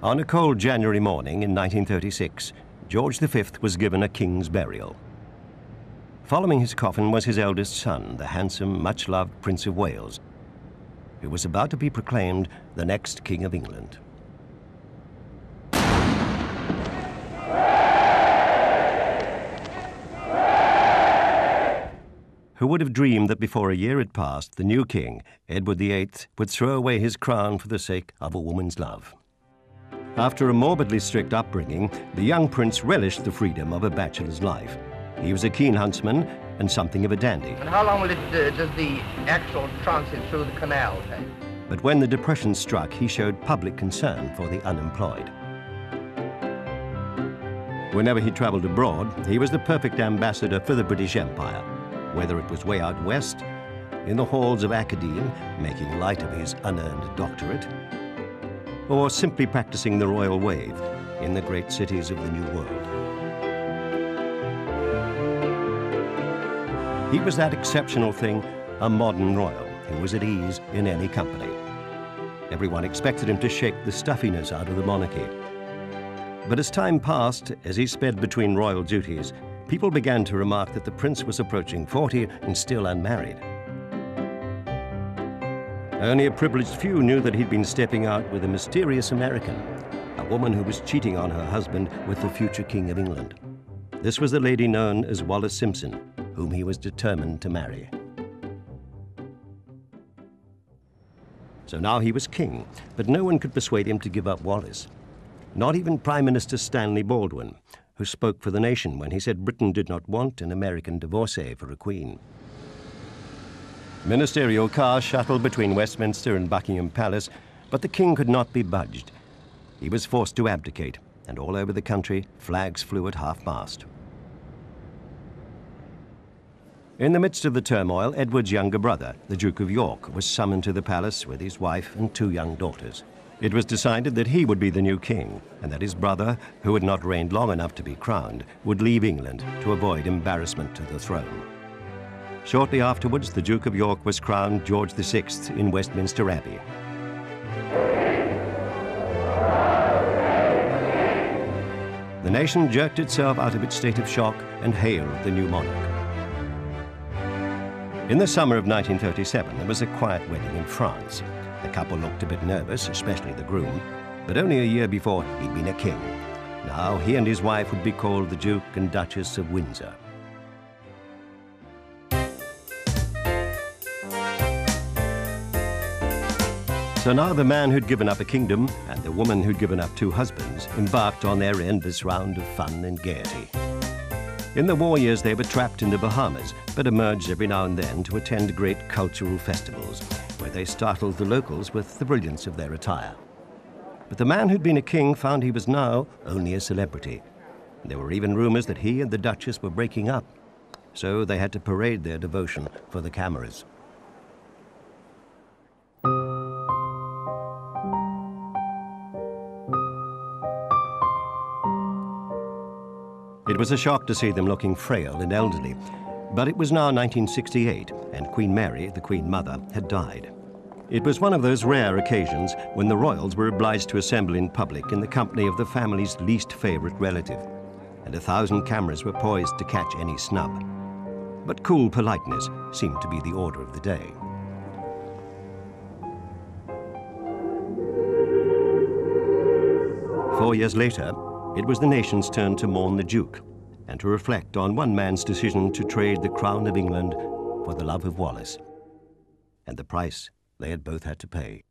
On a cold January morning in 1936, George V was given a king's burial. Following his coffin was his eldest son, the handsome, much-loved Prince of Wales, who was about to be proclaimed the next King of England. Who would have dreamed that before a year had passed, the new king, Edward VIII, would throw away his crown for the sake of a woman's love? After a morbidly strict upbringing, the young prince relished the freedom of a bachelor's life. He was a keen huntsman and something of a dandy. And how long does the actual transit through the canal take? But when the Depression struck, he showed public concern for the unemployed. Whenever he traveled abroad, he was the perfect ambassador for the British Empire, whether it was way out west, in the halls of Academe, making light of his unearned doctorate, or simply practicing the royal wave in the great cities of the New World. He was that exceptional thing, a modern royal who was at ease in any company. Everyone expected him to shake the stuffiness out of the monarchy. But as time passed, as he sped between royal duties, people began to remark that the prince was approaching 40 and still unmarried. Only a privileged few knew that he'd been stepping out with a mysterious American, a woman who was cheating on her husband with the future King of England. This was the lady known as Wallis Simpson, whom he was determined to marry. So now he was king, but no one could persuade him to give up Wallis. Not even Prime Minister Stanley Baldwin, who spoke for the nation when he said Britain did not want an American divorcee for a queen. Ministerial cars shuttled between Westminster and Buckingham Palace, but the king could not be budged. He was forced to abdicate, and all over the country, flags flew at half-mast. In the midst of the turmoil, Edward's younger brother, the Duke of York, was summoned to the palace with his wife and 2 young daughters. It was decided that he would be the new king, and that his brother, who had not reigned long enough to be crowned, would leave England to avoid embarrassment to the throne. Shortly afterwards, the Duke of York was crowned George VI in Westminster Abbey. The nation jerked itself out of its state of shock and hailed the new monarch. In the summer of 1937, there was a quiet wedding in France. The couple looked a bit nervous, especially the groom, but only a year before he'd been a king. Now he and his wife would be called the Duke and Duchess of Windsor. So now the man who'd given up a kingdom and the woman who'd given up 2 husbands embarked on their endless round of fun and gaiety. In the war years, they were trapped in the Bahamas, but emerged every now and then to attend great cultural festivals, where they startled the locals with the brilliance of their attire. But the man who'd been a king found he was now only a celebrity. There were even rumors that he and the Duchess were breaking up, so they had to parade their devotion for the cameras. It was a shock to see them looking frail and elderly, but it was now 1968, and Queen Mary, the Queen Mother, had died. It was one of those rare occasions when the royals were obliged to assemble in public in the company of the family's least favorite relative, and 1,000 cameras were poised to catch any snub. But cool politeness seemed to be the order of the day. Four years later, it was the nation's turn to mourn the Duke and to reflect on one man's decision to trade the crown of England for the love of Wallis, and the price they had both had to pay.